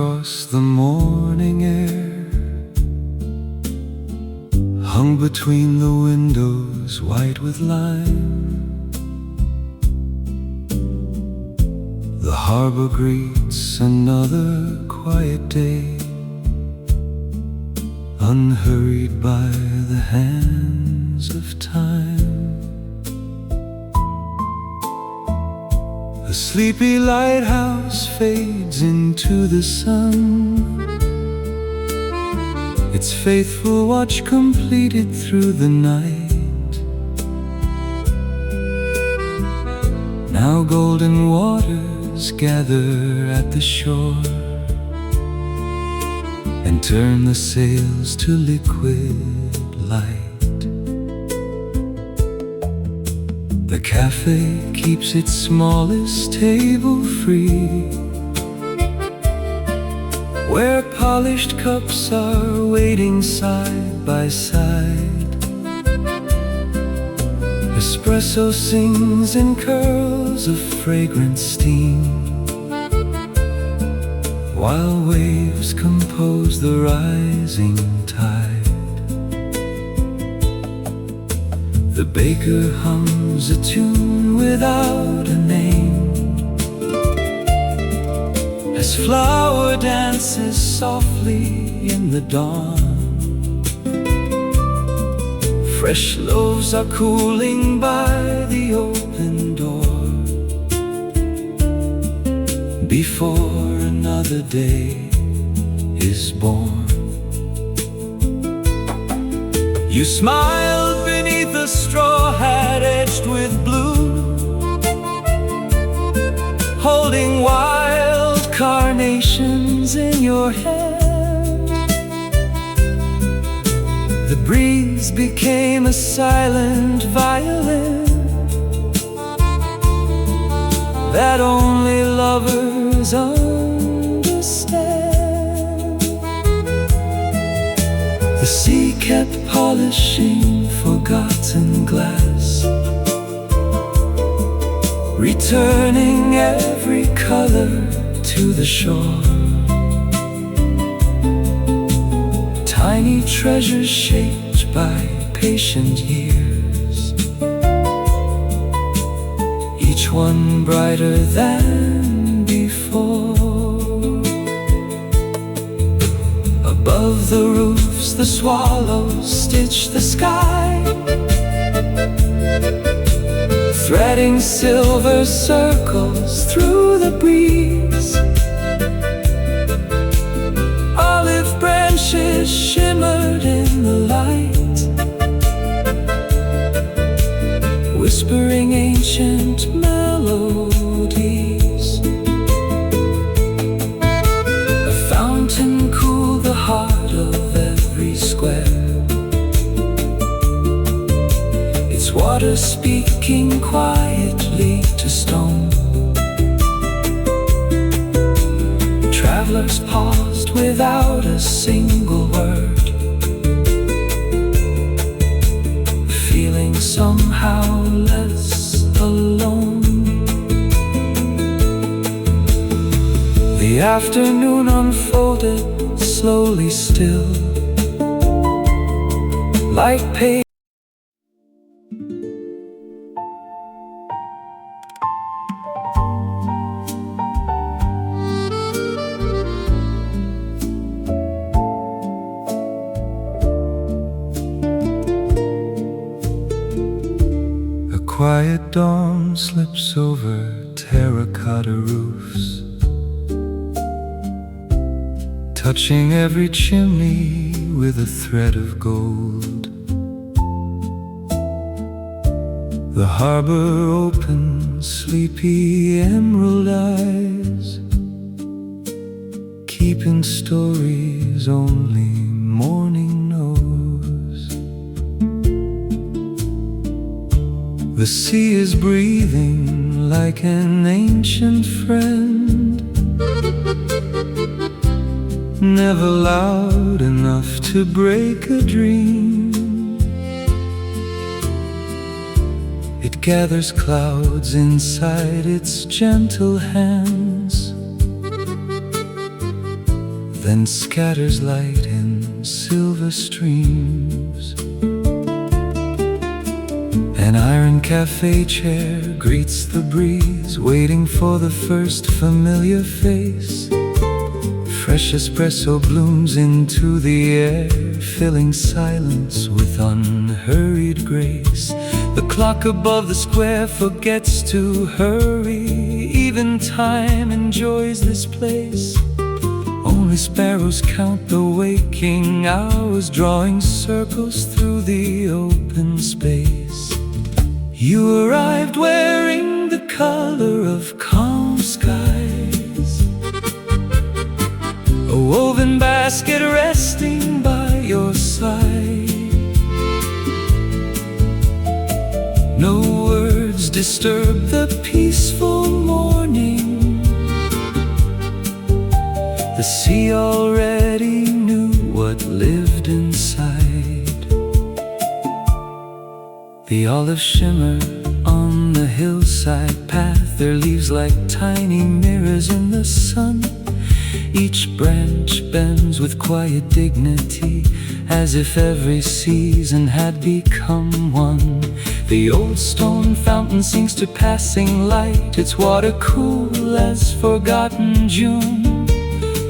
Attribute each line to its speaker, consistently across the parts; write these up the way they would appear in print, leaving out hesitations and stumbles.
Speaker 1: across the morning air, hung between the windows white with lime. The harbor greets another quiet day, unhurried by the hands of time. The sleepy lighthouse fades into the sun, its faithful watch completed through the night. Now golden waters gather at the shore and turn the sails to liquid light. The cafe keeps its smallest table free, where polished cups are waiting side by side. Espresso sings in curls of fragrant steam, while waves compose the rising tide. The baker hums a tune without a name, as flower dances softly in the dawn. Fresh loaves are cooling by the open door, before another day is born. You smiled beneath a straw hat edged with blue, holding wild carnations in your hand. The breeze became a silent violin that only lovers understand. The sea kept polishing forgotten glass, returning every color to the shore. Tiny treasures shaped by patient years, each one brighter than before. Above the roofs the swallows stitch the sky, threading silver circles through the breeze. Olive branches shimmered in the light, whispering ancient melodies. A fountain cooled the heart of every square, its water speaking quietly to stone. Travelers paused without a single word, feeling somehow less alone. The afternoon unfolded slowly still, like pain. Quiet dawn slips over terracotta roofs, touching every chimney with a thread of gold. The harbor opens sleepy emerald eyes, keeping stories only morning knows. The sea is breathing like an ancient friend, never loud enough to break a dream. It gathers clouds inside its gentle hands, then scatters light in silver streams. An iron cafe chair greets the breeze, waiting for the first familiar face. Fresh espresso blooms into the air, filling silence with unhurried grace. The clock above the square forgets to hurry, even time enjoys this place. Only sparrows count the waking hours, drawing circles through the open space. You arrived wearing the color of calm skies, a woven basket resting by your side. No words disturb the peaceful morning. The sea already knew what lived inside. The olive shimmer on the hillside path, their leaves like tiny mirrors in the sun. Each branch bends with quiet dignity, as if every season had become one. The old stone fountain sings to passing light, its water cool as forgotten June.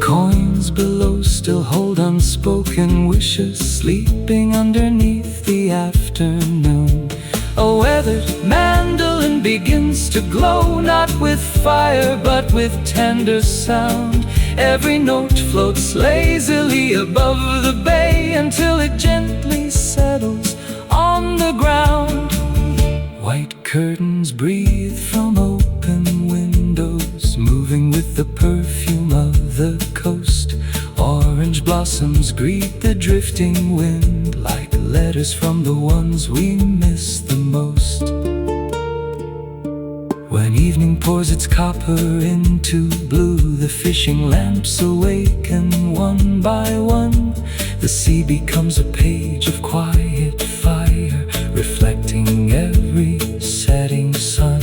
Speaker 1: Coins below still hold unspoken wishes, sleeping underneath the afternoon. A weathered mandolin begins to glow, not with fire but with tender sound. Every note floats lazily above the bay until it gently settles on the ground. White curtains breathe from open windows, moving with the perfume of the coast. Orange blossoms greet the drifting wind, like letters from the ones we miss the most. When evening pours its copper into blue, the fishing lamps awaken one by one. The sea becomes a page of quiet fire, reflecting every setting sun.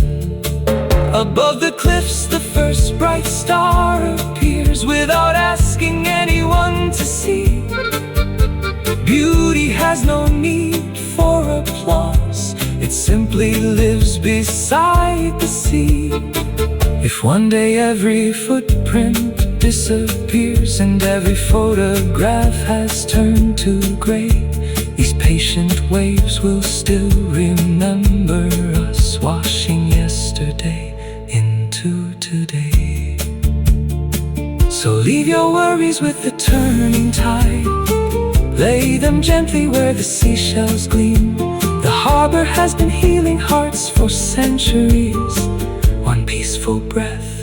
Speaker 1: Above the cliffs the first bright star appears, without asking anyone to see. Beauty has no need for applause, it simply lives beside the sea. If one day every footprint disappears and every photograph has turned to gray, these patient waves will still remember us, washing yesterday into today. So leave your worries with the turning tide, lay them gently where the seashells gleam. The harbor has been healing hearts for centuries, one peaceful breath.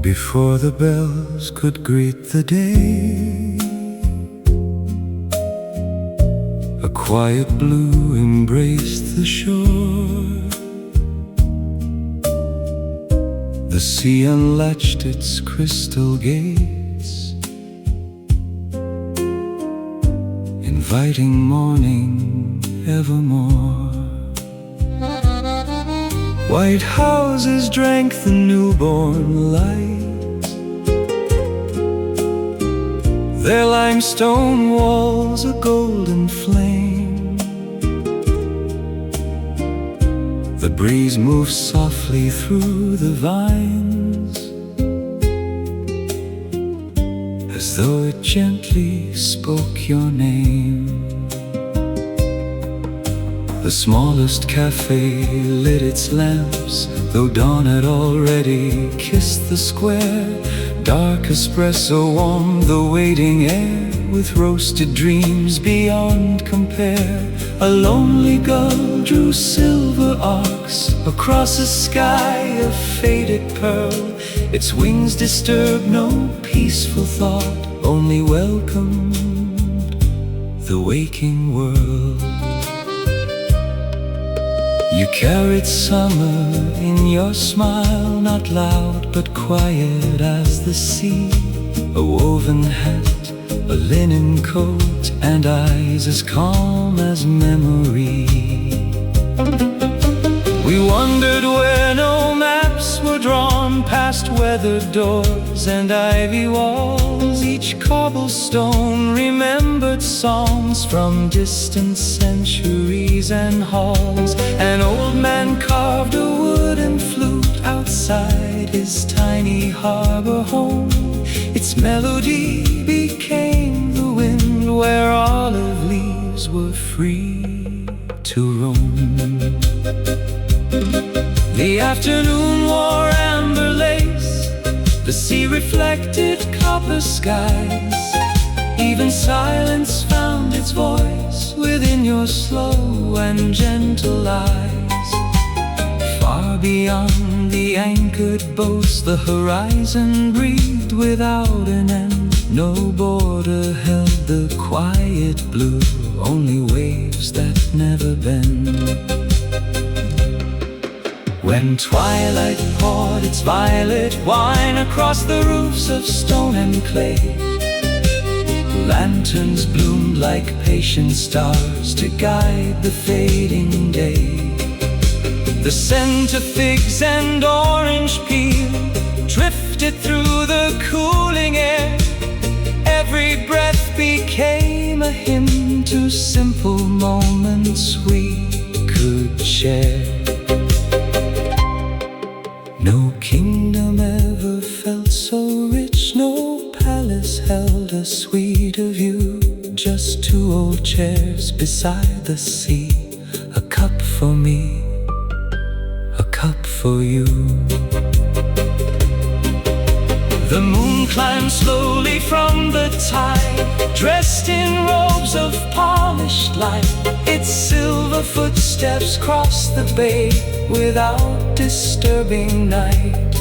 Speaker 1: Before the bells could greet the day, a quiet blue embraced the shore. The sea unlatched its crystal gates, inviting morning evermore. White houses drank the newborn light, their limestone walls a golden flame. The breeze moves softly through the vines, as though it gently spoke your name. The smallest cafe lit its lamps, though dawn had already kissed the square. Dark espresso warmed the waiting air, with roasted dreams beyond compare. A lonely gull drew silver arcs across a sky of faded pearl. Its wings disturbed no peaceful thought, only welcomed the waking world. You carried summer in your smile, not loud but quiet as the sea, a woven hat, a linen coat, and eyes as calm as memory. We wandered where no maps were drawn, past weathered doors and ivy walls. Each cobblestone remembered songs from distant centuries and halls. An old man carved a wooden flute outside his tiny harbor home. Its melody became the wind where olive leaves were free to roam. The afternoon wore amber lace, the sea reflected copper skies. Even silence found its voice within your slow and gentle eyes. Far beyond the anchored boats, the horizon breathed without an end. No border held the quiet blue, only waves that never bend. When twilight poured its violet wine across the roofs of stone and clay, lanterns bloomed like patient stars to guide the fading day. The scent of figs and orange peel drifted through the cooling air. Every breath became a hymn to simple moments we could share. No kingdom ever felt so rich, no palace held a sweeter view. Just two old chairs beside the sea, a cup for me, a cup for you. The moon climbed slowly from the tide, dressed in robes of polished light. Its silver footsteps crossed the bay without disturbing night.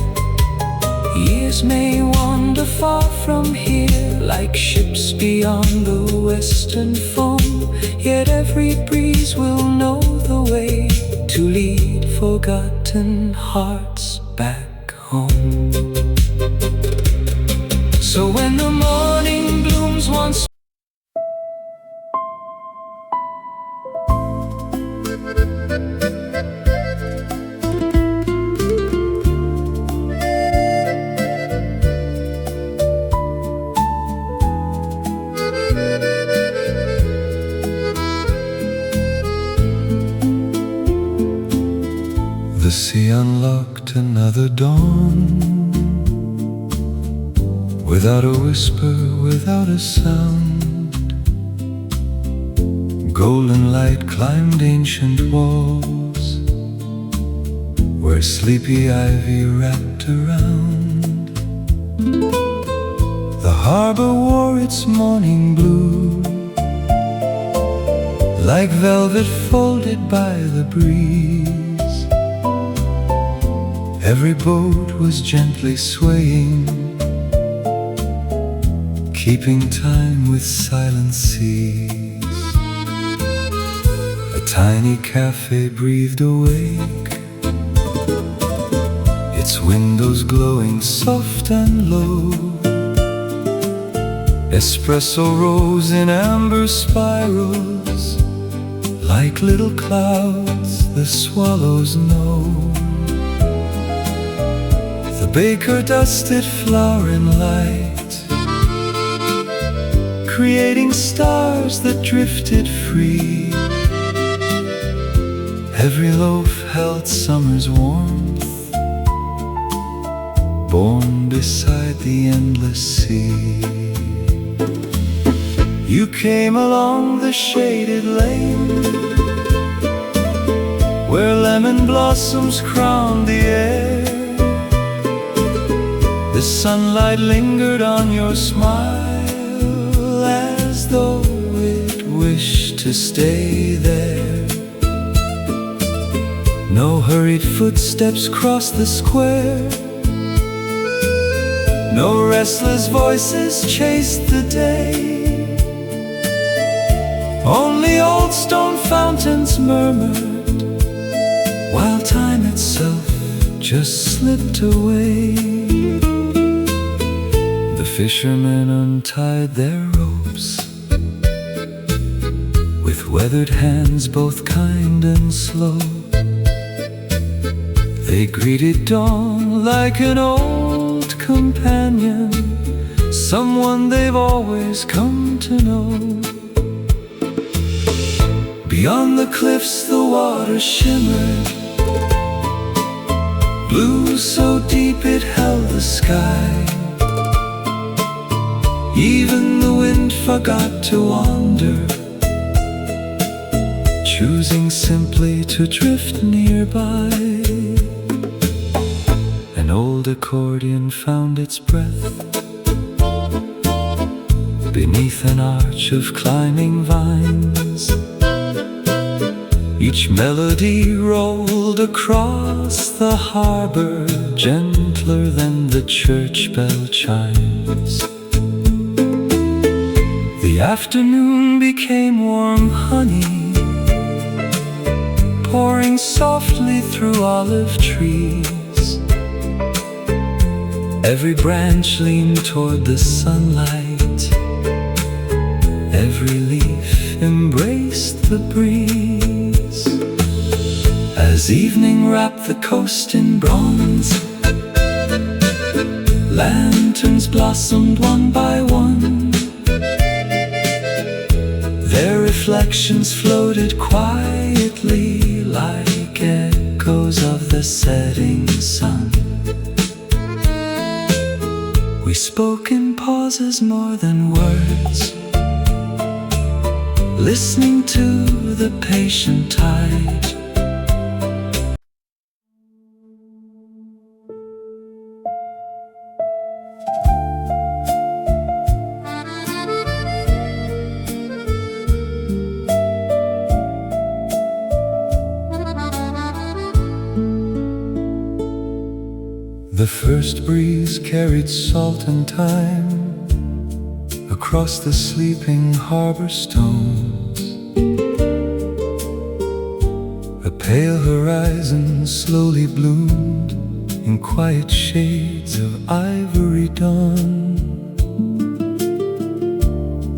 Speaker 1: Years may wander far from here, like ships beyond the western foam, yet every breeze will know the way to lead forgotten hearts back home. So when the morning blooms once the sea unlocked another dawn, without a whisper, without a sound. Golden light climbed ancient walls, where sleepy ivy wrapped around. The harbor wore its morning blue, like velvet folded by the breeze. Every boat was gently swaying, keeping time with silent seas. A tiny cafe breathed awake, its windows glowing soft and low. Espresso rose in amber spirals, like little clouds the swallows know. The baker dusted flour in light, creating stars that drifted free. Every loaf held summer's warmth, born beside the endless sea. You came along the shaded lane, where lemon blossoms crowned the air. The sunlight lingered on your smile, as though it wished to stay there. No hurried footsteps crossed the square, no restless voices chased the day. Only old stone fountains murmured, while time itself just slipped away. Fishermen untied their ropes with weathered hands both kind and slow. They greeted dawn like an old companion, someone they've always come to know. Beyond the cliffs the water shimmered, blue so deep it held the sky. Even the wind forgot to wander, choosing simply to drift nearby. An old accordion found its breath beneath an arch of climbing vines. Each melody rolled across the harbor, gentler than the church bell chimes. The afternoon became warm honey, pouring softly through olive trees. Every branch leaned toward the sunlight, every leaf embraced the breeze. As evening wrapped the coast in bronze, lanterns blossomed one by one. Their reflections floated quietly like echoes of the setting sun. We spoke in pauses more than words, listening to the patient tide. The first breeze carried salt and thyme across the sleeping harbor stones. A pale horizon slowly bloomed in quiet shades of ivory dawn.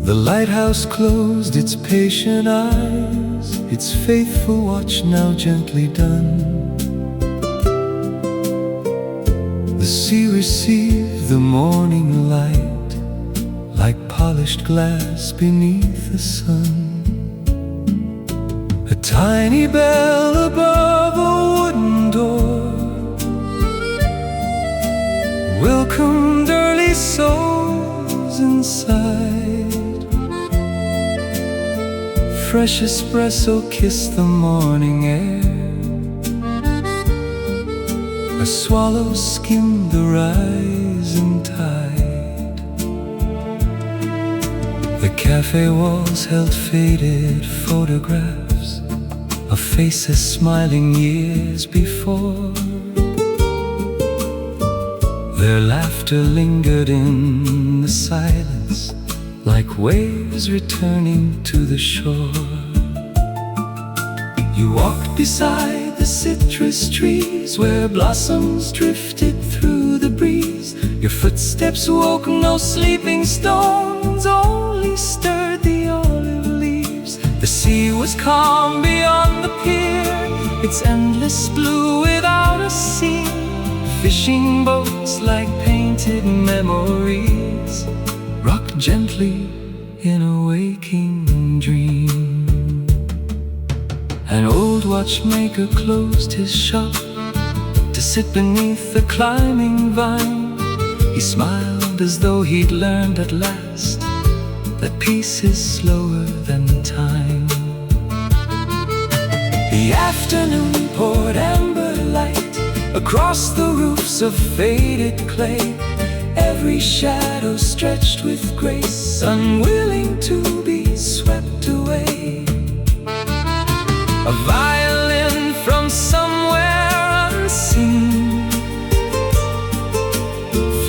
Speaker 1: The lighthouse closed its patient eyes, its faithful watch now gently done. The sea received the morning light like polished glass beneath the sun. A tiny bell above a wooden door welcomed early souls inside. Fresh espresso kissed the morning air. A swallow skimmed the rising tide. The cafe walls held faded photographs of faces smiling years before. Their laughter lingered in the silence like waves returning to the shore. You walked beside the citrus trees where blossoms drifted through the breeze. Your footsteps woke no sleeping stones, only stirred the olive leaves. The sea was calm beyond the pier, its endless blue without a seam. Fishing boats like painted memories rocked gently in a waking dream. An old watchmaker closed his shop to sit beneath the climbing vine. He smiled as though he'd learned at last that peace is slower than time. The afternoon poured amber light across the roofs of faded clay. Every shadow stretched with grace, unwilling to be swept away. A violin from somewhere unseen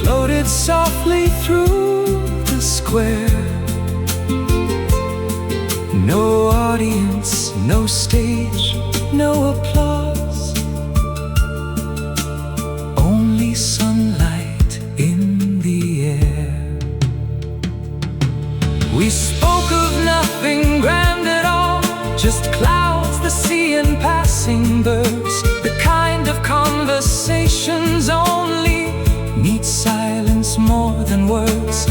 Speaker 1: floated softly through the square. No audience, no stage, no applause, only sunlight in the air. passing birds, the kind of conversations only need silence more than words.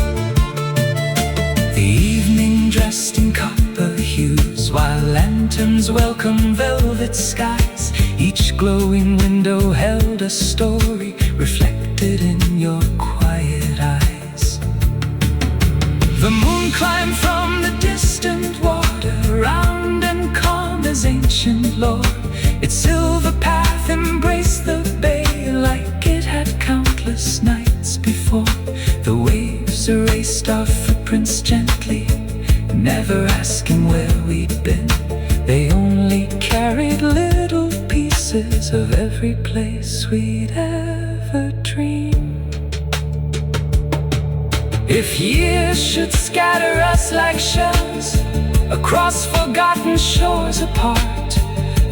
Speaker 1: The evening dressed in copper hues, while lanterns welcome velvet skies. Each glowing window held a story reflected in your quiet eyes. The moon climbed from the distant water, round and calm as ancient lore. Its silver path embraced the bay like it had countless nights before. The waves erased our footprints gently, never asking where we'd been. They only carried little pieces of every place we'd ever dreamed. If years should scatter us like shells across forgotten shores apart,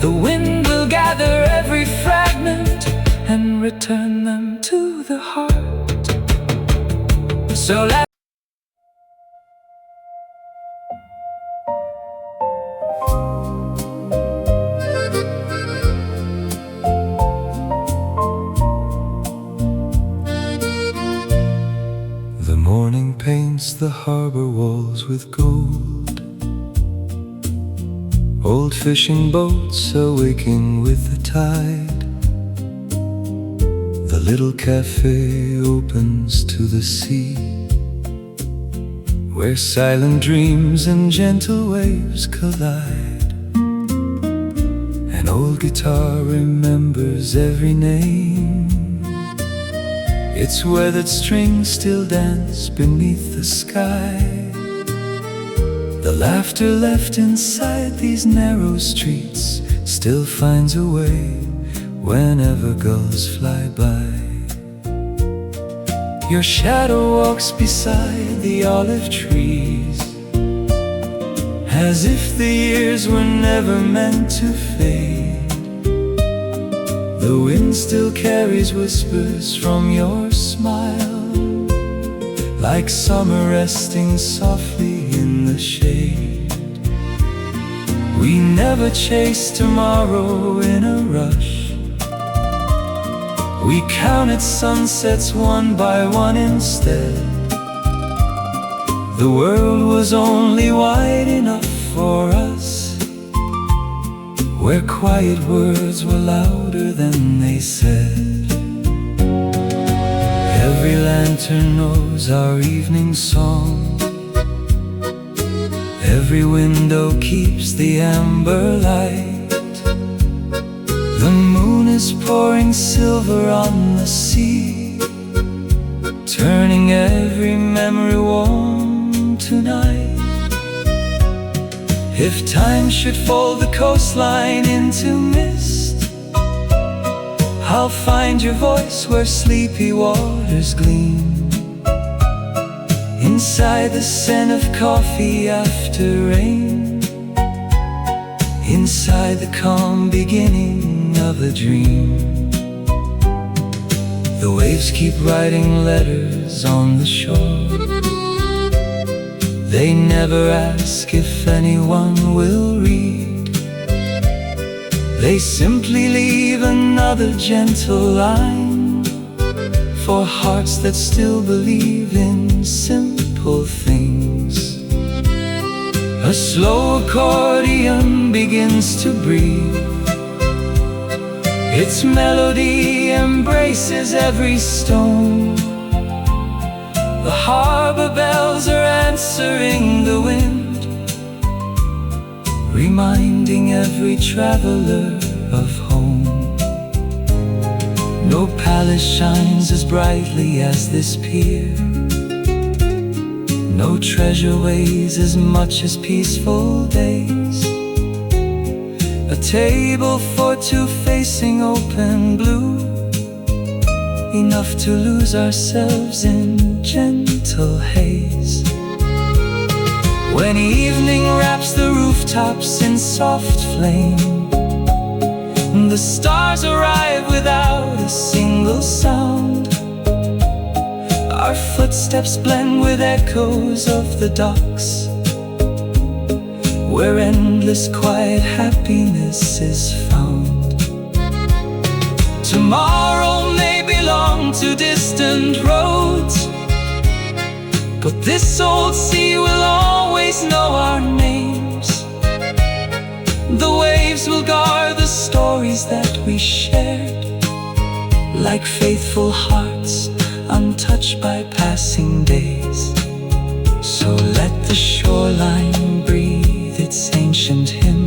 Speaker 1: the wind will gather every fragment and return them to the heart. So the morning paints the harbor walls with gold. Old fishing boats are waking with the tide. The little cafe opens to the sea, where silent dreams and gentle waves collide. An old guitar remembers every name. Its weathered strings still dance beneath the sky. The laughter left inside these narrow streets still finds a way whenever gulls fly by. Your shadow walks beside the olive trees, as if the years were never meant to fade. The wind still carries whispers from your smile, like summer resting softly in the shade. We never chase tomorrow in a rush. We counted sunsets one by one instead. The world was only wide enough for us, where quiet words were louder than they said. Every lantern knows our evening song. Every window keeps the amber light. The moon is pouring silver on the sea, turning every memory warm tonight. If time should fold the coastline into mist, I'll find your voice where sleepy waters gleam, inside the scent of coffee after rain, inside the calm beginning of a dream. The waves keep writing letters on the shore. They never ask if anyone will read. They simply leave another gentle line for hearts that still believe in simple things. A slow accordion begins to breathe. Its melody embraces every stone. The harbor bells are answering the wind, reminding every traveler of home. No palace shines as brightly as this pier. No treasure weighs as much as peaceful days. A table for two facing open blue, enough to lose ourselves in gentle haze. When evening wraps the rooftops in soft flame, the stars arrive without a single sound. Our footsteps blend with echoes of the docks, where endless quiet happiness is found. Tomorrow may belong to distant roads, but this old sea will always know our names. The waves will guard the stories that we shared, like faithful hearts untouched by passing days. So let the shoreline breathe its ancient hymn.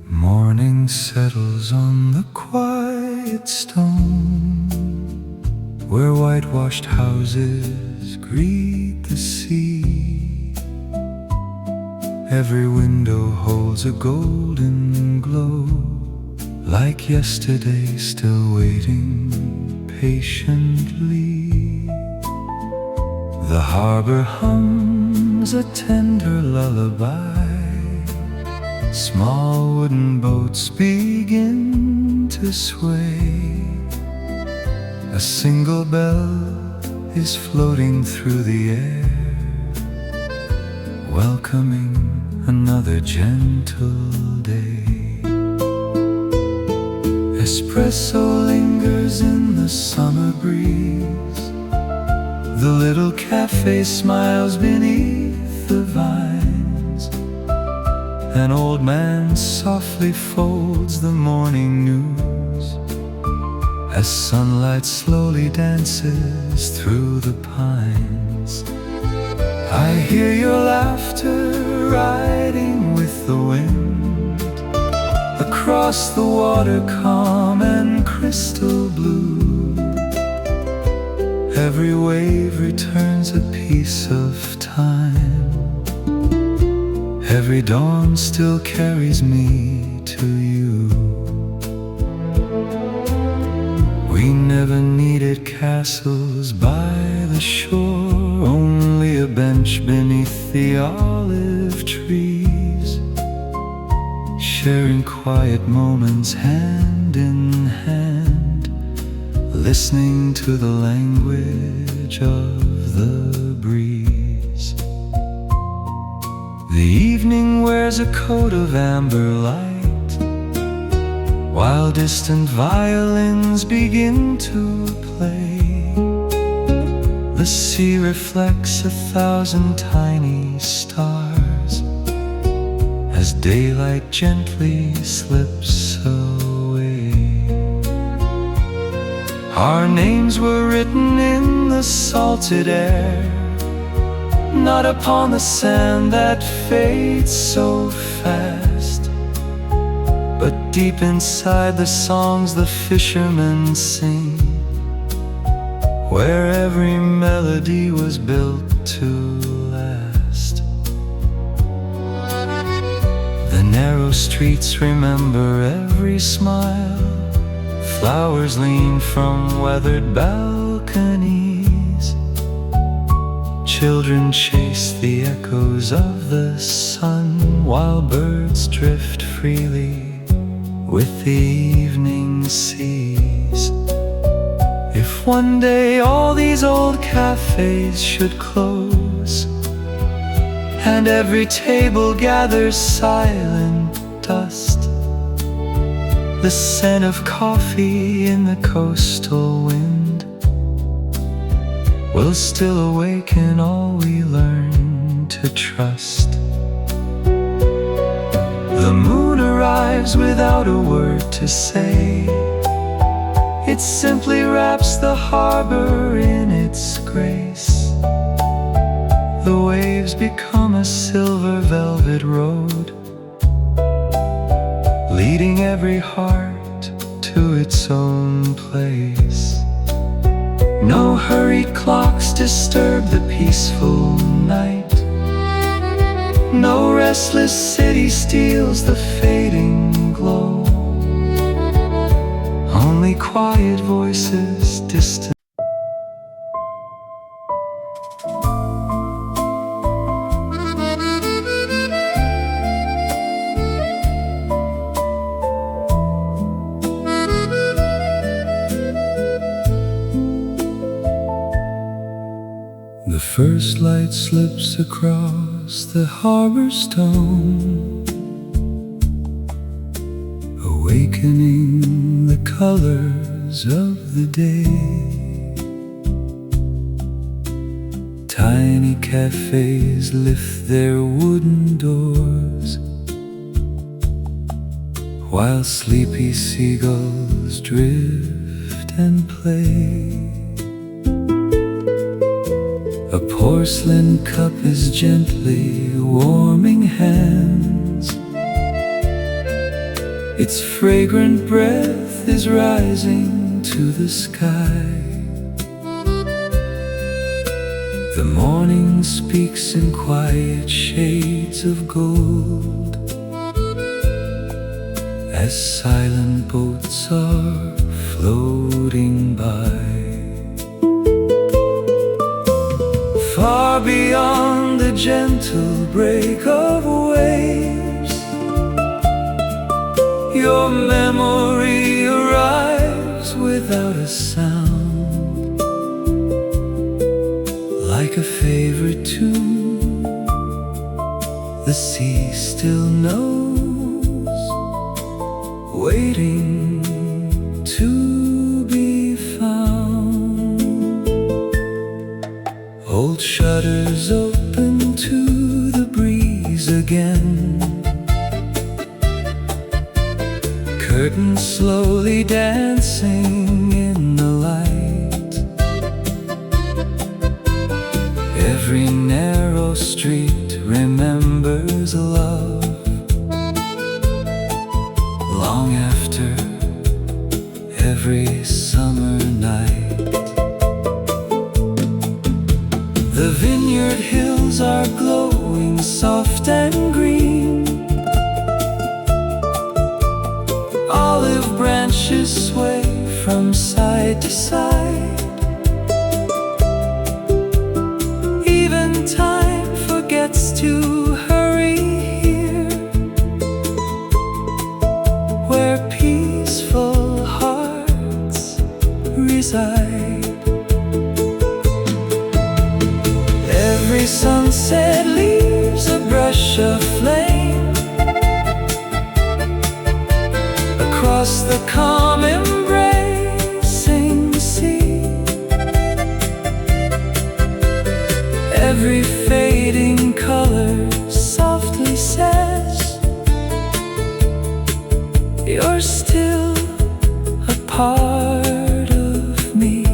Speaker 1: Morning settles on the quiet stone, where whitewashed houses greet the sea. Every window holds a golden glow, like yesterday still waiting patiently. The harbor hums a tender lullaby. Small wooden boats begin to sway. A single bell is floating through the air, welcoming another gentle day. Espresso lingers in the summer breeze. The little cafe smiles beneath the vines. An old man softly folds the morning news as sunlight slowly dances through the pines. I hear your laughter riding with the wind across the water, calm and crystal blue. Every wave returns a piece of time. Every dawn still carries me to you. We never needed castles by the shore, only a bench beneath the olive trees, sharing quiet moments hand in hand, listening to the language of the breeze. The evening wears a coat of amber light, while distant violins begin to play. The sea reflects 1,000 tiny stars as daylight gently slips away. Our names were written in the salted air, not upon the sand that fades so fast, but deep inside the songs the fishermen sing, where every melody was built to last. The narrow streets remember every smile. Flowers lean from weathered balconies. Children chase the echoes of the sun, while birds drift freely with the evening seas. If one day all these old cafes should close, and every table gathers silent dust, the scent of coffee in the coastal wind will still awaken all we learn to trust. The moon arrives without a word to say. It simply wraps the harbor in its grace. The waves become a silver velvet road, leading every heart to its own place. No hurried clocks disturb the peaceful night. No restless city steals the fading glow. Only quiet voices distant. first light slips across the harbor stone, awakening the colors of the day. Tiny cafes lift their wooden doors, while sleepy seagulls drift and play. A porcelain cup is gently warming hands, its fragrant breath is rising to the sky. The morning speaks in quiet shades of gold, as silent boats are floating by. Far beyond the gentle break of waves, your memory arrives without a sound, like a favorite tune the sea still knows, waiting to be found. Old shutters open to the breeze again, curtains slowly dancing in the light. Every narrow street remembers love, long after every summer night. The vineyard hills are glowing soft and green, olive branches sway from side to side. Even time forgets to hurry here, where peaceful hearts reside. Every sunset leaves a brush of flame across the calm embracing sea. Every fading color softly says, you're still a part of me.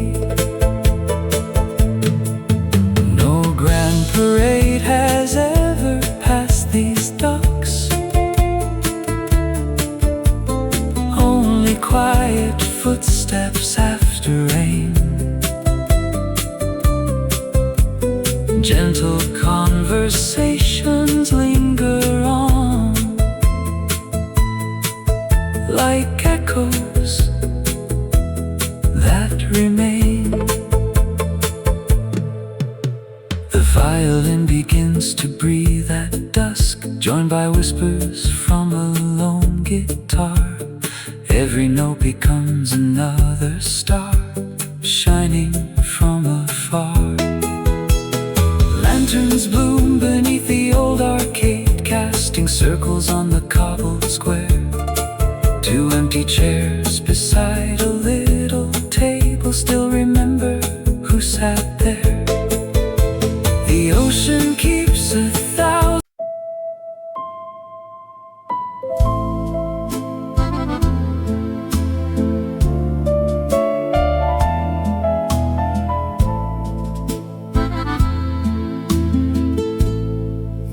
Speaker 1: No grand parade has ever passed these docks, only quiet footsteps after rain. Gentle conversations linger on, like echoes that remain. The violin begins to breathe at dusk, joined by whispers from a lone guitar. Every note becomes another star, shining from afar. Lanterns bloom beneath the old arcade, casting circles on the cobbled square. Two empty chairs beside a little table still remember who sat there. The ocean keeps 1,000.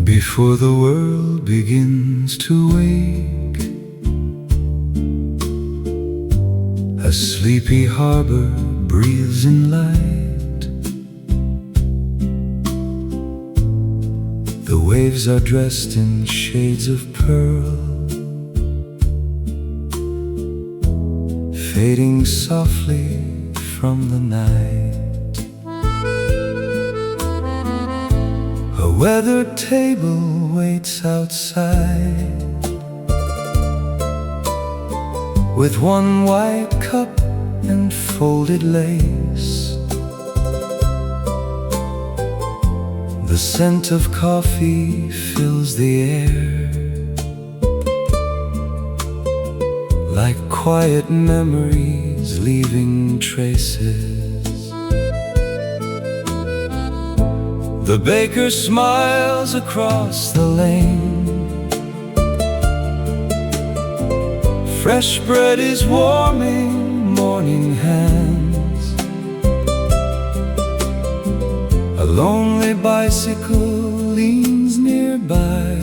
Speaker 1: Before the world begins to wake, a sleepy harbor breathes in light. The waves are dressed in shades of pearl, fading softly from the night. A weathered table waits outside, with one white cup and folded lace. The scent of coffee fills the air, like quiet memories leaving traces. The baker smiles across the lane. Fresh bread is warming morning hands. A lonely bicycle leans nearby,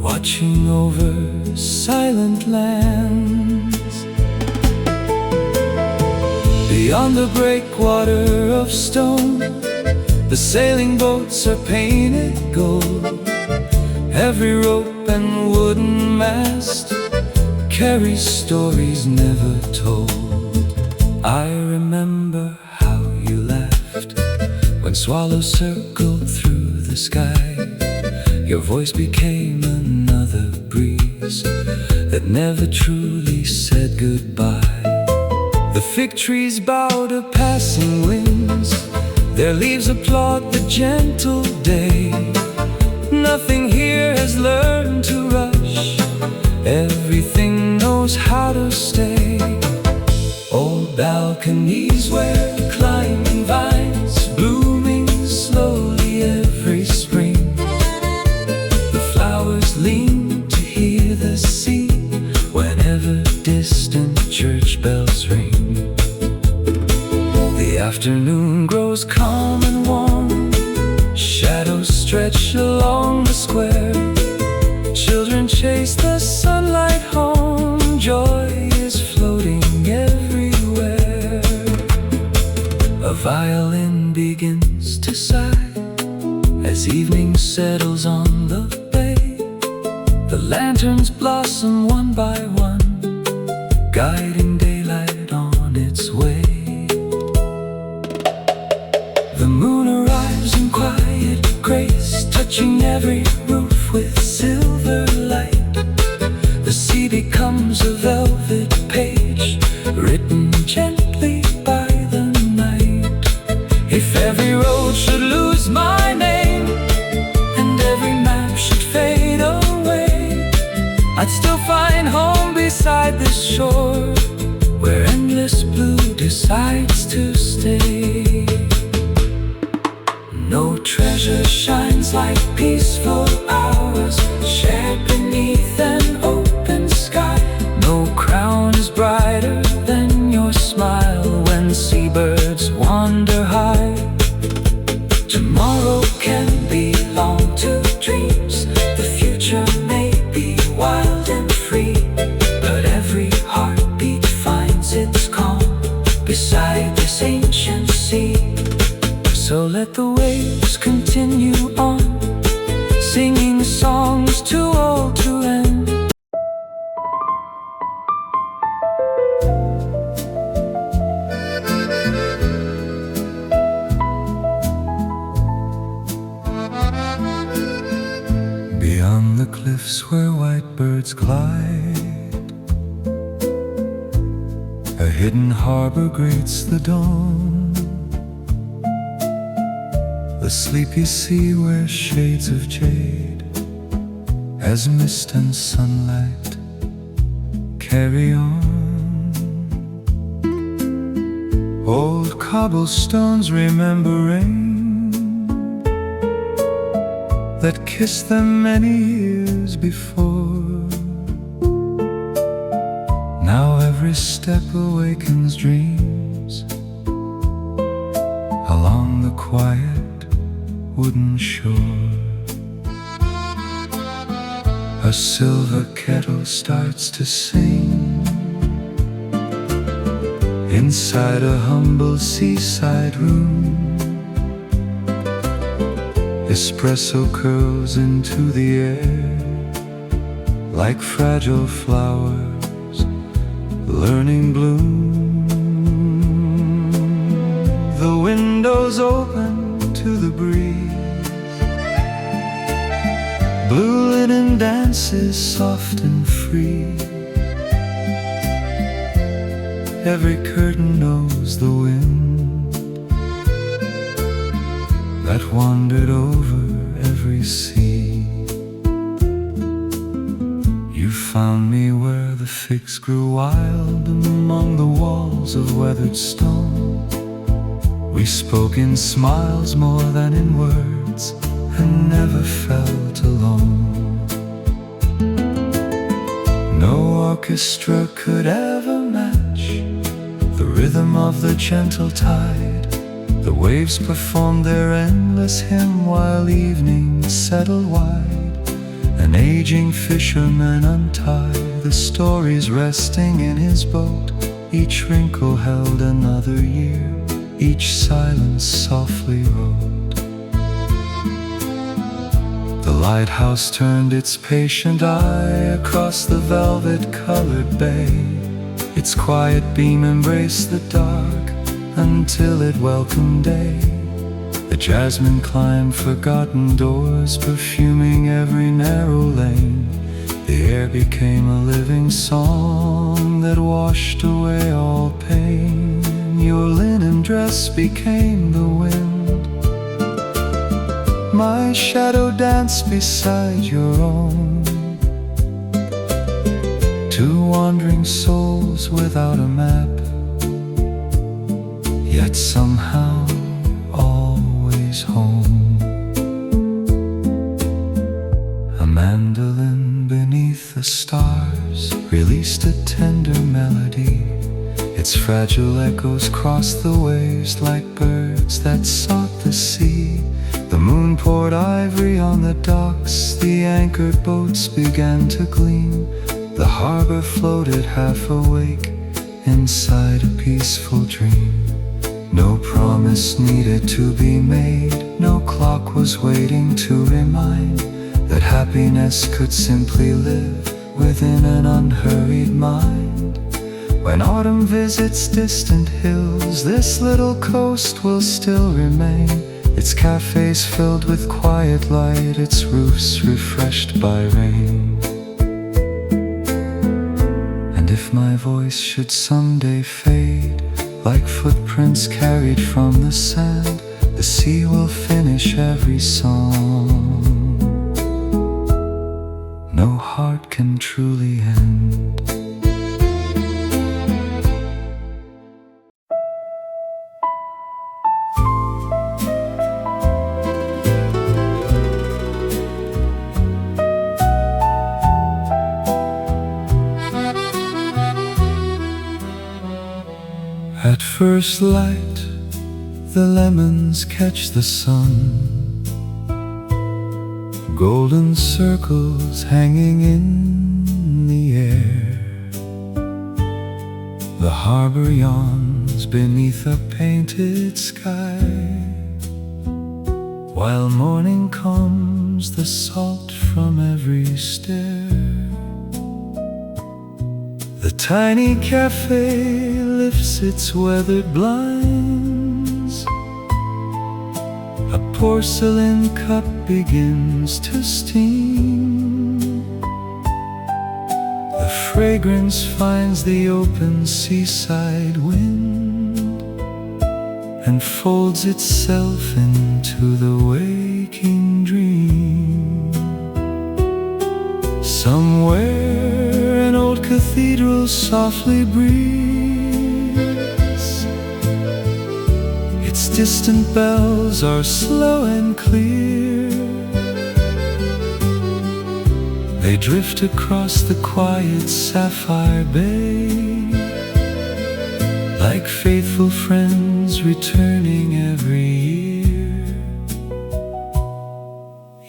Speaker 1: watching over silent lands. Beyond the breakwater of stone, the sailing boats are painted gold. Every rope and wooden mast carries stories never told. I remember how you laughed when swallows circled through the sky. Your voice became another breeze that never truly said goodbye. The fig trees bow to passing winds, their leaves applaud the gentle day. Nothing here has learned to rush, everything knows how to stay. Old balconies where climbing vines blooming slowly every spring. The flowers lean to hear the sea whenever distant church bells ring. The afternoon grows calm and warm, shadows stretch along the square. Children chase the sunlight home, joy is floating everywhere. A violin begins to sigh as evening settles on the bay. The lanterns blossom one by one, guiding daylight on its way. The moon arrives in quiet grace, touching every roof with silver light. The sea becomes a velvet page, written gently by the night. If every road should lose my name, and every map should fade away, I'd still find home beside this shore, where endless blue decides to stay. No treasure shines like peaceful hours shared beneath an open sky. No crown is brighter than your smile when seabirds wander high. Tomorrow can belong to dreams, the future may be wild and free, but every heartbeat finds its calm beside this ancient sea. So let the waves continue on, singing songs too old to end. Beyond the cliffs where white birds glide, a hidden harbor greets the dawn. The sleepy sea wears shades of jade as mist and sunlight carry on. Old cobblestones remember rain that kissed them many years before. Now every step awakens dreams along the quiet wooden shore. A silver kettle starts to sing inside a humble seaside room. Espresso curls into the air like fragile flowers learning bloom. The windows open to the breeze, blue linen dances soft and free. Every curtain knows the wind that wandered over every sea. You found me where the figs grew wild among the walls of weathered stone. We spoke in smiles more than in words, and never felt alone. No orchestra could ever match the rhythm of the gentle tide. The waves performed their endless hymn while evening settled wide. An aging fisherman untied the stories resting in his boat. Each wrinkle held another year, each silence softly wrote. The lighthouse turned its patient eye across the velvet-colored bay. Its quiet beam embraced the dark until it welcomed day. The jasmine climbed forgotten doors, perfuming every narrow lane. The air became a living song that washed away all pain. Your linen dress became the wind. My shadow danced beside your own. Two wandering souls without a map, yet somehow always home. A mandolin beneath the stars released a tender melody. Its fragile echoes crossed the waves like birds that sought the sea. The moon poured ivory on the docks, the anchored boats began to gleam. The harbor floated half awake inside a peaceful dream. No promise needed to be made, no clock was waiting to remind that happiness could simply live within an unhurried mind. When autumn visits distant hills, this little coast will still remain. Its cafes filled with quiet light, its roofs refreshed by rain. And if my voice should someday fade, like footprints carried from the sand, the sea will finish every song. No heart can truly end. At first light, the lemons catch the sun, golden circles hanging in the air. The harbor yawns beneath a painted sky. While morning comes the salt from every stair. The tiny cafe lifts its weathered blinds. A porcelain cup begins to steam. The fragrance finds the open seaside wind and folds itself into the waking dream. Somewhere an old cathedral softly breathes. Its distant bells are slow and clear. They drift across the quiet sapphire bay, like faithful friends returning every year.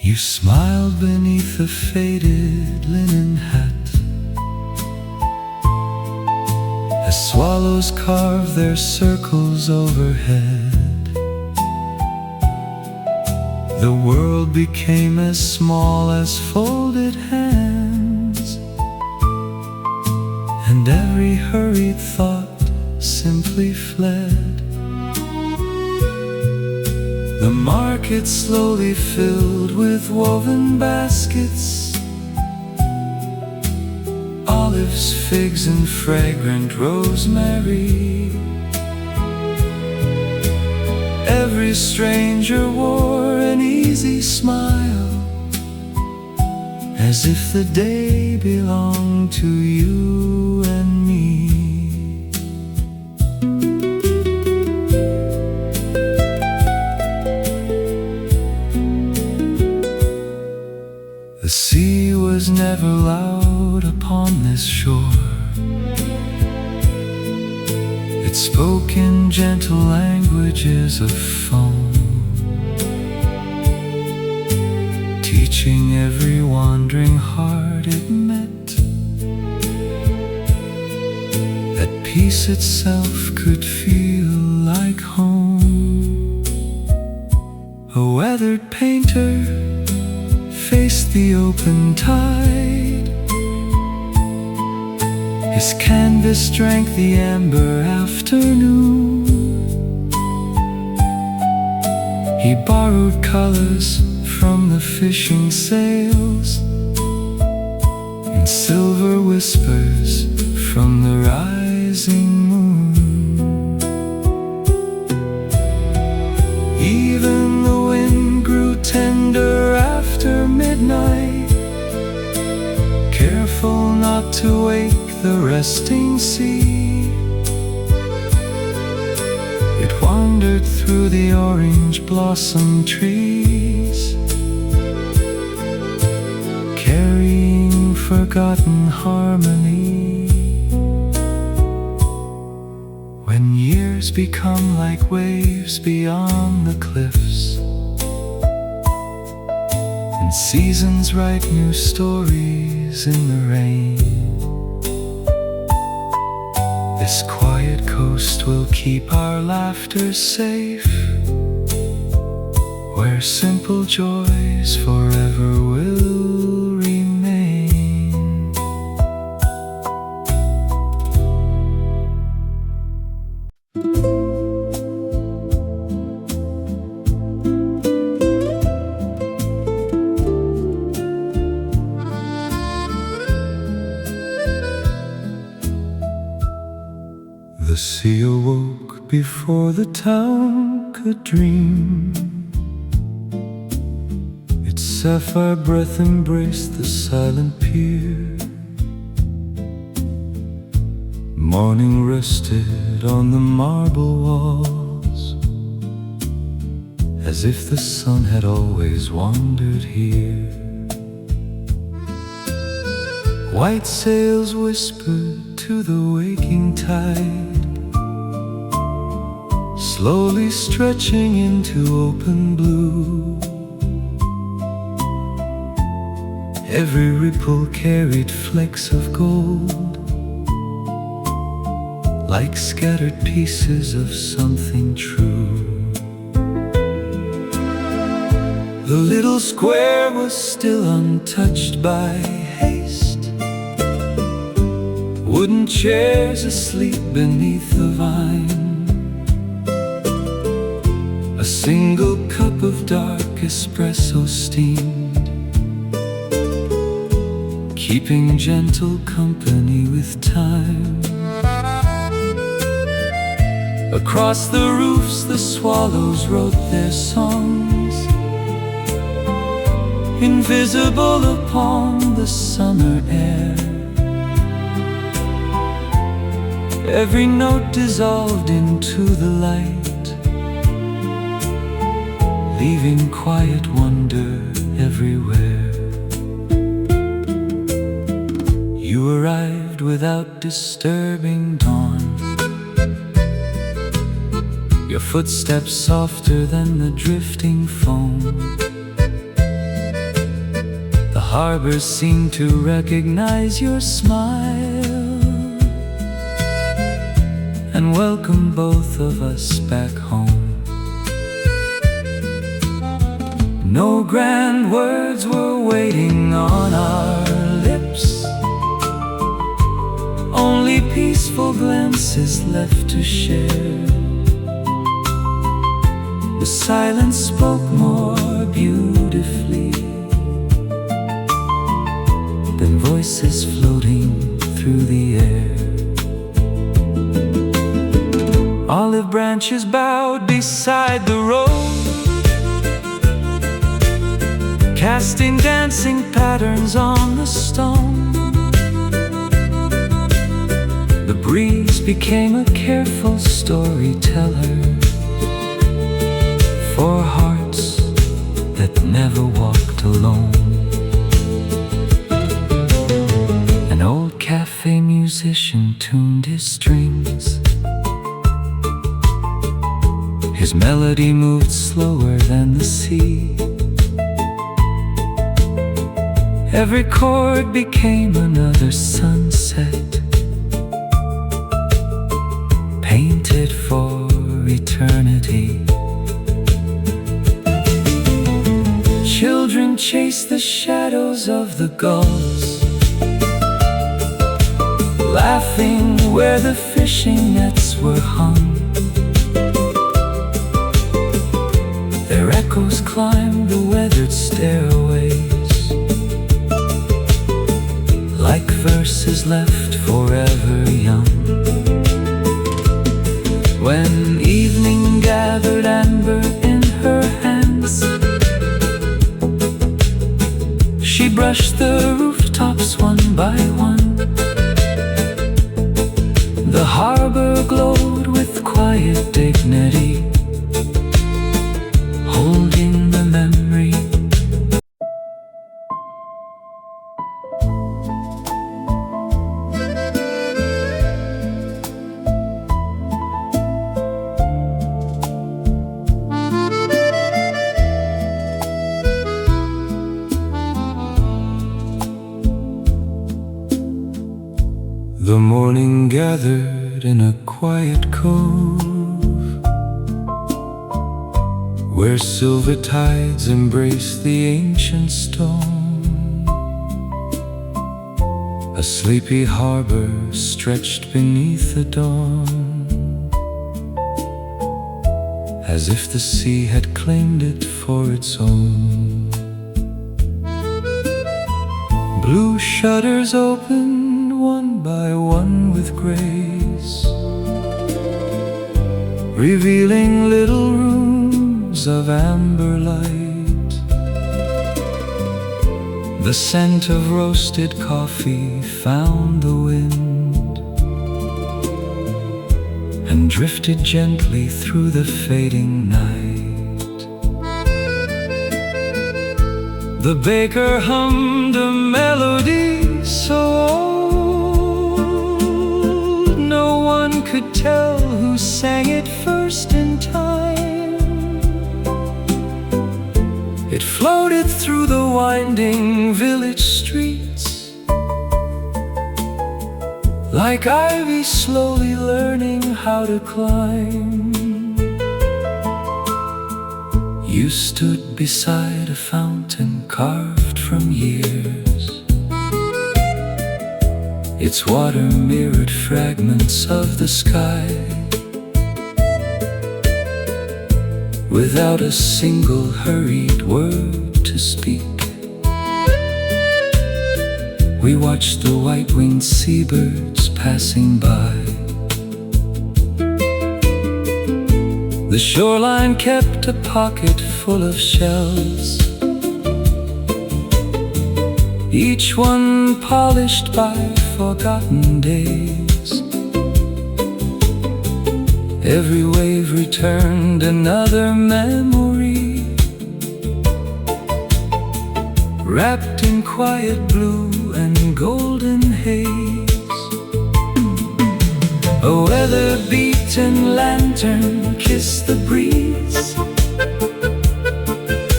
Speaker 1: You smiled beneath a faded linen hat as swallows carve their circles overhead. The world became as small as folded hands, and every hurried thought simply fled. The market slowly filled with woven baskets, olives, figs, and fragrant rosemary. Every stranger wore an easy smile, as if the day belonged to you and me. The sea was never loud upon this shore. It spoke in gentle languages of foam, teaching every wandering heart it met that peace itself could feel like home. A weathered painter faced the open tide. His canvas drank the amber afternoon. He borrowed colors from the fishing sails and silver whispers from the rising moon. Even the wind grew tender after midnight, careful not to wake the resting sea. It wandered through the orange blossom trees, carrying forgotten harmony. When years become like waves beyond the cliffs, and seasons write new stories in the rain, this quiet coast will keep our laughter safe, where simple joys forever will remain. The sea awoke before the town could dream. Its sapphire breath embraced the silent pier. Morning rested on the marble walls, as if the sun had always wandered here. White sails whispered to the waking tide, slowly stretching into open blue. Every ripple carried flecks of gold, like scattered pieces of something true. The little square was still untouched by haste, wooden chairs asleep beneath the vine. A single cup of dark espresso steamed, keeping gentle company with time. Across the roofs the swallows wrote their songs, invisible upon the summer air. Every note dissolved into the light, leaving quiet wonder everywhere. You arrived without disturbing dawn, your footsteps softer than the drifting foam. The harbor seemed to recognize your smile and welcome both of us back home. No grand words were waiting on our lips, only peaceful glances left to share. The silence spoke more beautifully than voices floating through the air. All Olive branches bowed beside the road, casting dancing patterns on the stone. The breeze became a careful storyteller for hearts that never walked alone. An old cafe musician tuned his strings. His melody moved slower than the sea. Every chord became another sunset, painted for eternity. Children chased the shadows of the gulls, laughing where the fishing nets were hung. Their echoes climbed the weathered stairways, like verses left forever young. When evening gathered amber in her hands, she brushed the rooftops one by one. The harbor glowed with quiet dignity, holding the memory. The morning gathered in a quiet cove, where silver tides embrace the ancient stone. A sleepy harbor stretched beneath the dawn, as if the sea had claimed it for its own. Blue shutters opened one by one with grace, revealing little rooms of amber light. The scent of roasted coffee found the wind and drifted gently through the fading night. The baker hummed a melody so old, no one could tell who sang it first in time. It floated through the winding village streets, like ivy slowly learning how to climb. You stood beside a fountain carved from years. Its water mirrored fragments of the sky, without a single hurried word to speak. We watched the white-winged seabirds passing by. The shoreline kept a pocket full of shells, each one polished by forgotten days. Every wave returned another memory, wrapped in quiet blue and golden haze. A weather-beaten lantern kissed the breeze,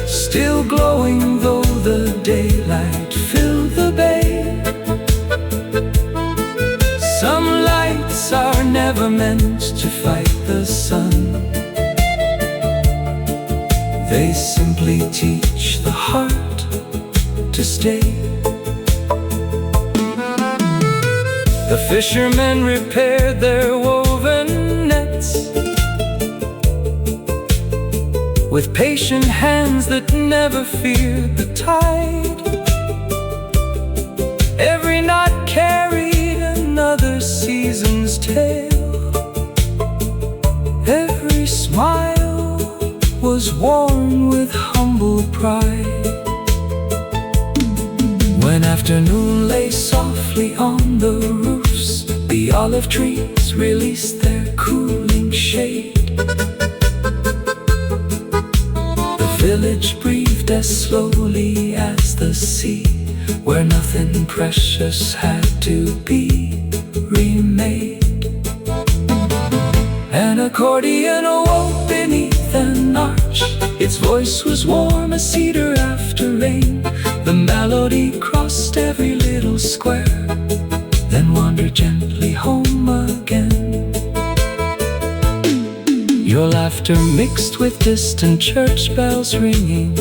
Speaker 1: still glowing though the daylight filled the bay. Some lights are never meant to fight the sun, they simply teach the heart to stay. The fishermen repaired their woven nets with patient hands that never feared the tide. Every knot carried another season's tale, Every smile was worn with humble pride. When afternoon lay softly on the roofs, the olive trees released their cooling shade. The village breathed as slowly as the sea, where nothing precious had to be remade. An accordion awoke beneath an arch. Its voice was warm as cedar after rain. The melody crossed every little square, then wandered gently home again. Your laughter mixed with distant church bells ringing,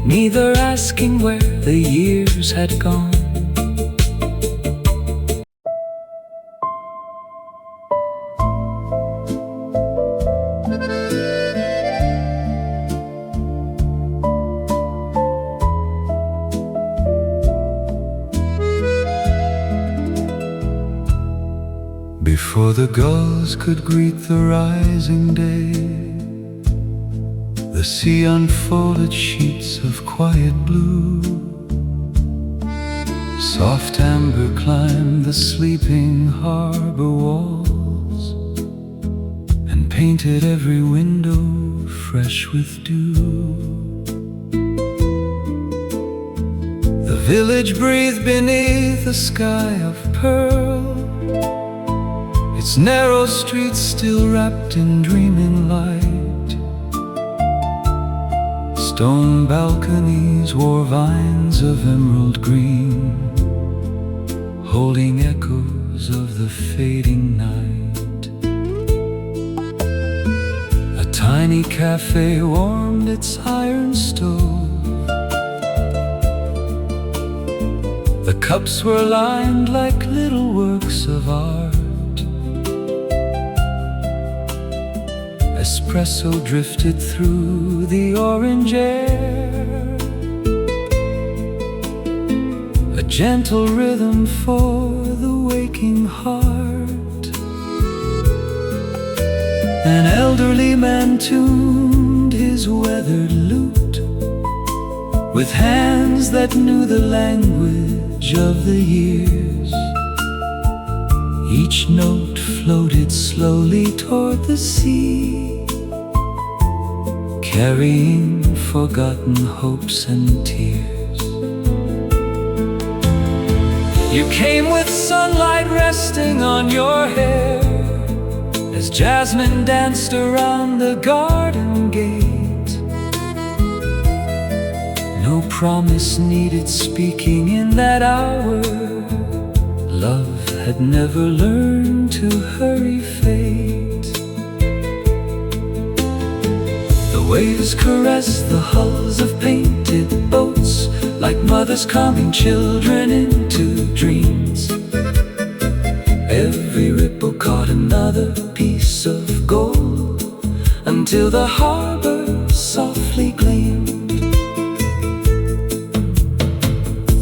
Speaker 1: neither asking where the years had gone. Before the gulls could greet the rising day, the sea unfolded sheets of quiet blue. Soft amber climbed the sleeping harbor walls and painted every window fresh with dew. The village breathed beneath a sky of pearl, its narrow streets still wrapped in dreaming light. Stone balconies wore vines of emerald green, holding echoes of the fading night. A tiny cafe warmed its iron stove. The cups were lined like little works of art. Espresso drifted through the orange air, a gentle rhythm for the waking heart. An elderly man tuned his weathered lute with hands that knew the language of the years. Each note floated slowly toward the sea, carrying forgotten hopes and tears. You came with sunlight resting on your hair as jasmine danced around the garden gate. No promise needed speaking in that hour. Love had never learned to hurry fate. The waves caressed the hulls of painted boats, like mothers calming children into dreams. Every ripple caught another piece of gold, until the harbor softly gleamed.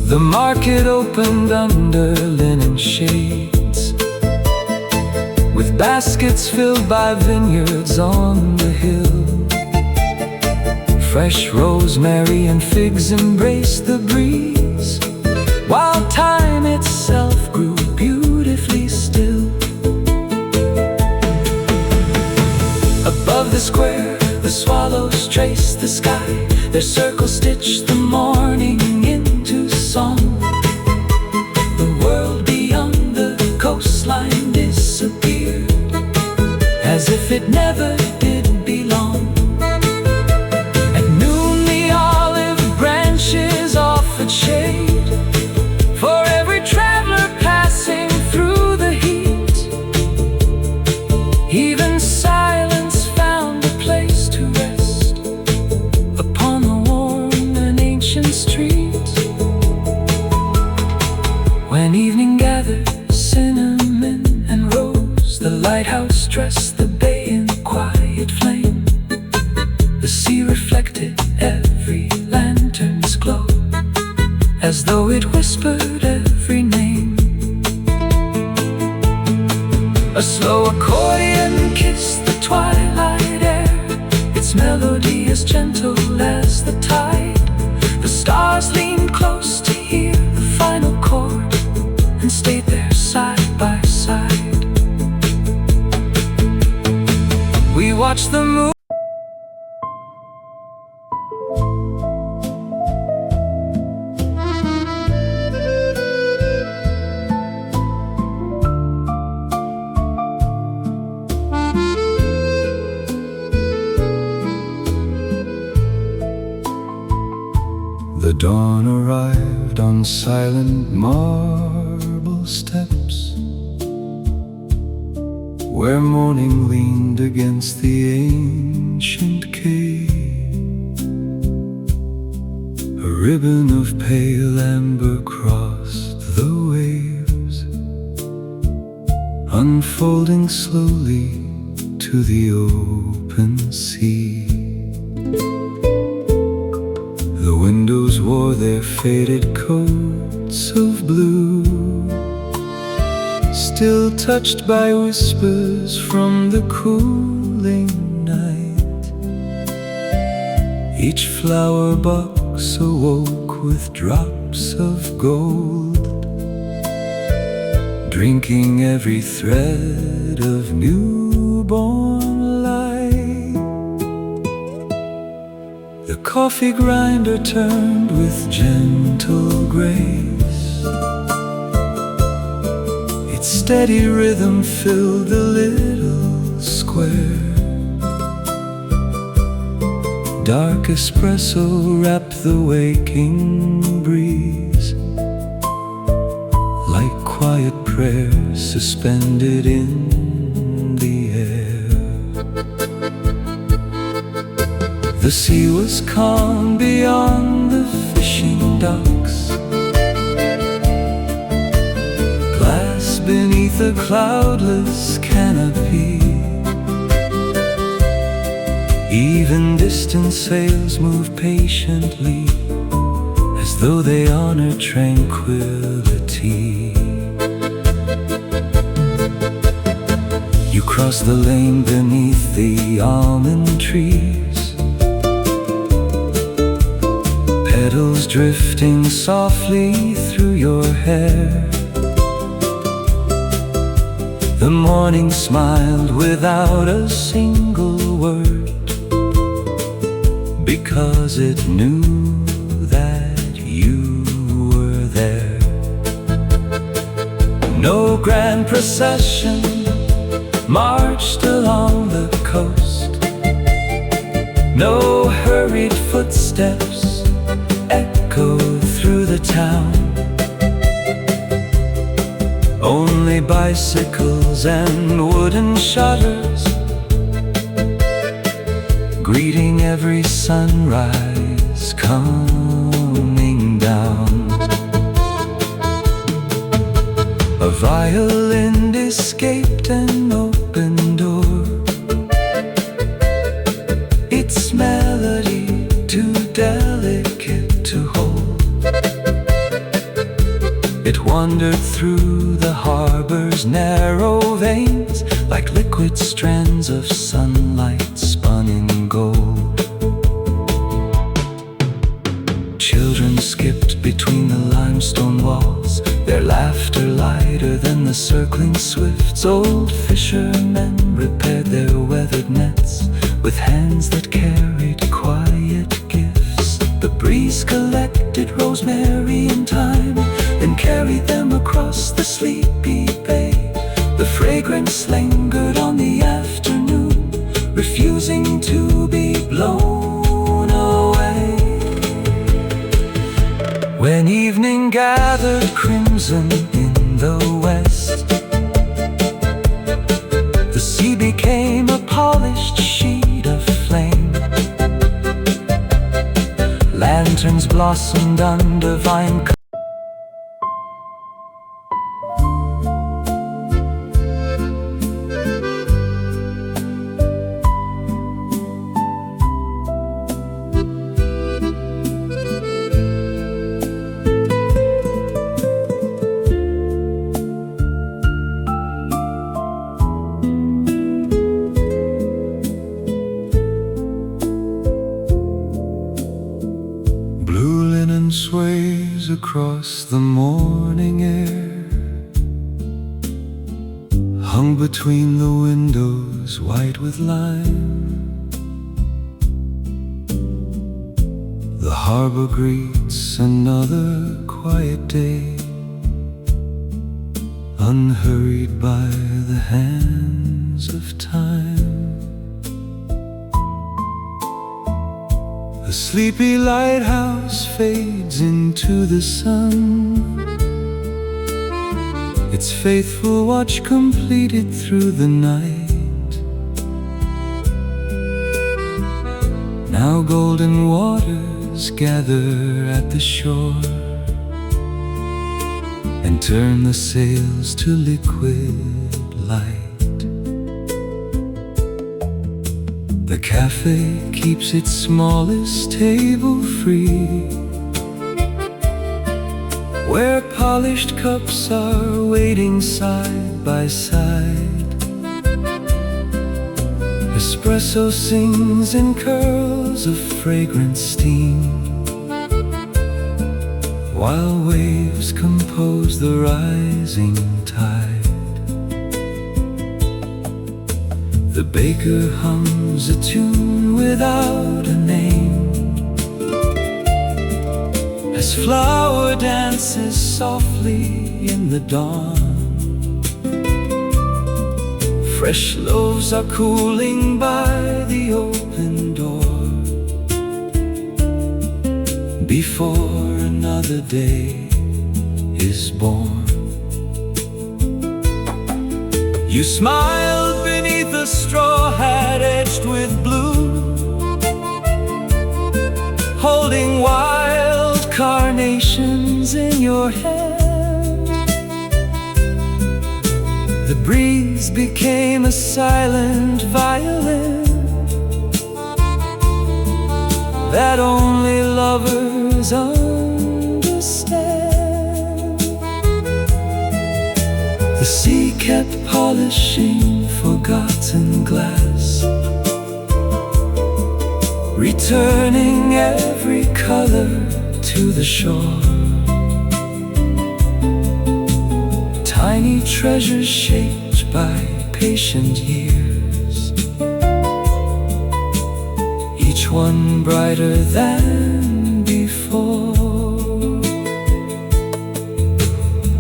Speaker 1: The market opened under linen shades, with baskets filled by vineyards on the hill. Fresh rosemary and figs embraced the breeze, while time itself grew beautifully still. Above the square, the swallows traced the sky. Their circle stitched the morning into song. The world beyond the coastline disappeared, as if it never did belong. At noon the olive branches offered shade for every traveler passing through the heat. Even silence found a place to rest upon the worn and ancient street. When evening gathered cinnamon and rose, the lighthouse dressed the bay in quiet flame. The sea reflected every lantern's glow, as though it whispered every name. A slow accordion kissed the twilight air, its melody as gentle as the tide. The stars leaned close to hear the final chord and stayed there side by side. We watched the moon. The dawn arrived on silent marble steps, where morning leaned against the ancient cave. A ribbon of pale amber crossed the waves, unfolding slowly to the open sea. The windows wore their faded coats of blue, still touched by whispers from the cooling night. Each flower box awoke with drops of gold, drinking every thread of newborn light. The coffee grinder turned with gentle grace, its steady rhythm filled the little square. Dark espresso wrapped the waking breeze, like quiet prayers suspended in the air. The sea was calm beyond the fishing docks, glass beneath a cloudless canopy. Even distant sails moved patiently, as though they honored tranquility. You crossed the lane beneath the almond trees, petals drifting softly through your hair. The morning smiled without a single word, because it knew that you were there. No grand procession marched along the coast, no hurried footsteps echoed through the town. Only bicycles and wooden shutters, greeting every sunrise coming down. A violin escaped an open door, its melody too delicate to hold. It wandered through the harbor's narrow veins, like liquid strands of sunlight spun in gold. Children skipped between the limestone walls, their laughter lighter than the circling swifts. Old fishermen repaired their weathered nets with hands that carried quiet gifts. The breeze collected rosemary and thyme and carried them across the sleepy bay. The fragrance lingered on the afternoon, refusing to be blown away. When evening gathered crimson in the west, the sea became a polished sheet of flame. Lanterns blossomed under vine. across the morning air, hung between the windows, white with lime. The harbor greets another quiet day, unhurried by the hands of time. A sleepy lighthouse fades into the sun, its faithful watch completed through the night. Now golden waters gather at the shore and turn the sails to liquid light. The cafe keeps its smallest table free, where polished cups are waiting side by side. Espresso sings in curls of fragrant steam, while waves compose the rising tide. The baker hums a tune without a name, as flower dances softly in the dawn. Fresh loaves are cooling by the open door, before another day is born. You smiled beneath a straw hat edged with blue, holding wild carnations in your hand. The breeze became a silent violin that only lovers understand. The sea kept polishing forgotten glass, returning every color to the shore. Tiny treasures shaped by patient years, each one brighter than before.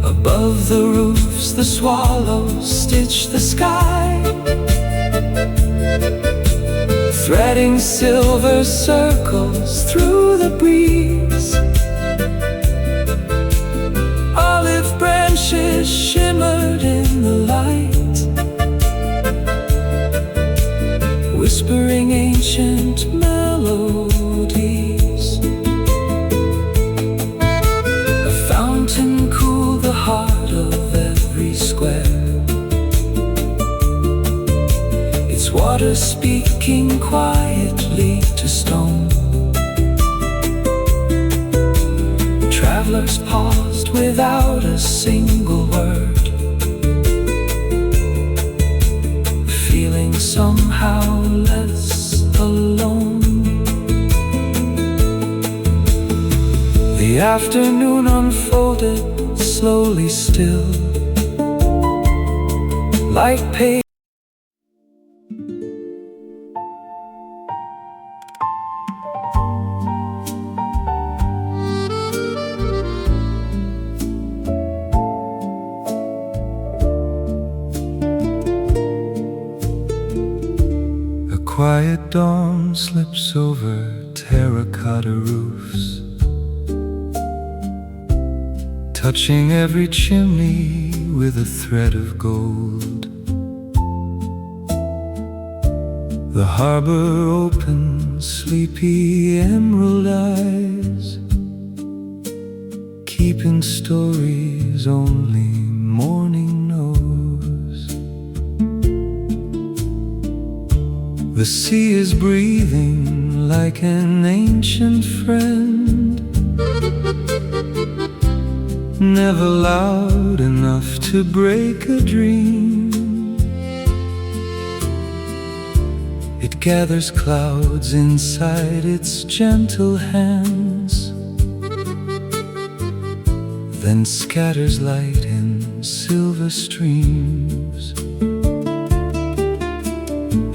Speaker 1: Above the roofs the swallows stitch the sky, threading silver circles through the breeze. Olive branches shimmered in the light, whispering ancient melodies. A fountain cooled the heart of every square, its water speaking quietly to stone. Travelers paused without a single word, feeling somehow less alone. The afternoon unfolded slowly still, like pain. Quiet dawn slips over terracotta roofs, touching every chimney with a thread of gold. The harbor opens sleepy emerald eyes, keeping stories only morning knows. The sea is breathing like an ancient friend, never loud enough to break a dream. It gathers clouds inside its gentle hands, then scatters light in silver streams.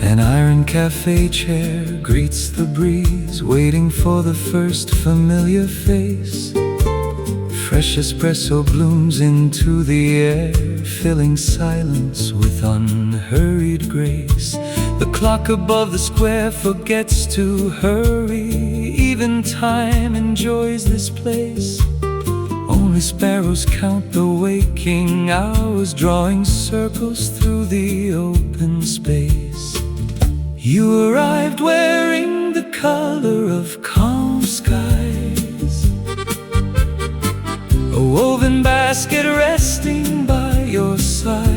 Speaker 1: An iron cafe chair greets the breeze, waiting for the first familiar face. Fresh espresso blooms into the air, filling silence with unhurried grace. The clock above the square forgets to hurry, even time enjoys this place. Only sparrows count the waking hours, drawing circles through the open space. You arrived wearing the color of calm skies, a woven basket resting by your side.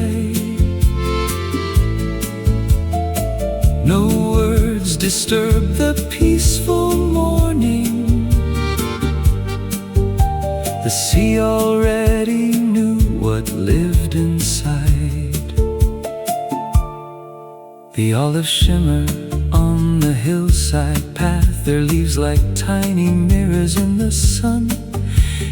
Speaker 1: No words disturb the peaceful morning. The sea already knew what lived inside. The olive shimmer on the hillside path, their leaves like tiny mirrors in the sun.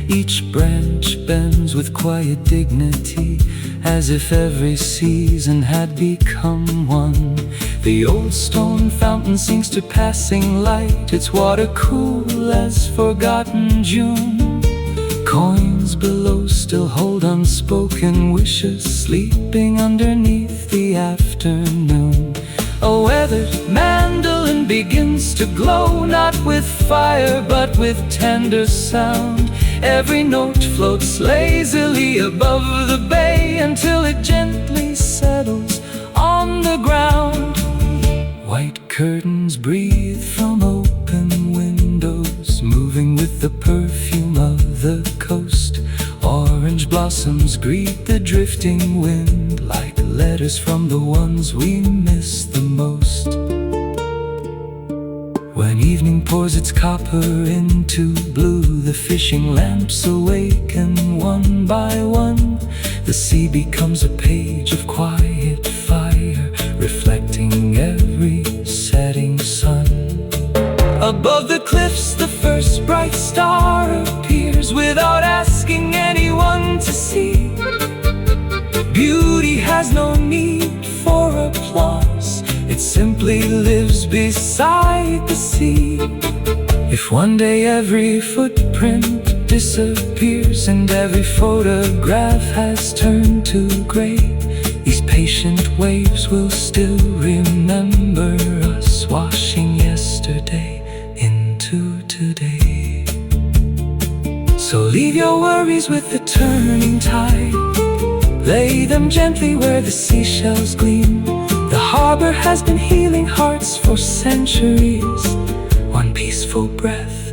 Speaker 1: Each branch bends with quiet dignity, as if every season had become one. The old stone fountain sings to passing light, its water cool as forgotten June. Coins below still hold unspoken wishes, sleeping underneath the afternoon. A weathered mandolin begins to glow, not with fire but with tender sound. Every note floats lazily above the bay until it gently settles on the ground. White curtains breathe from open windows, moving with the perfume of the coast. Orange blossoms greet the drifting wind, like letters from the ones we miss the most. When evening pours its copper into blue, the fishing lamps awaken one by one. The sea becomes a page of quiet fire, reflecting every setting sun. Above the cliffs the first bright star appears, without asking anyone to see. Beauty has no need for applause, it simply lives beside the sea. If one day every footprint disappears and every photograph has turned to gray, these patient waves will still remember us, washing yesterday into today. So leave your worries with the turning tide, lay them gently where the seashells gleam. The harbor has been healing hearts for centuries. One peaceful breath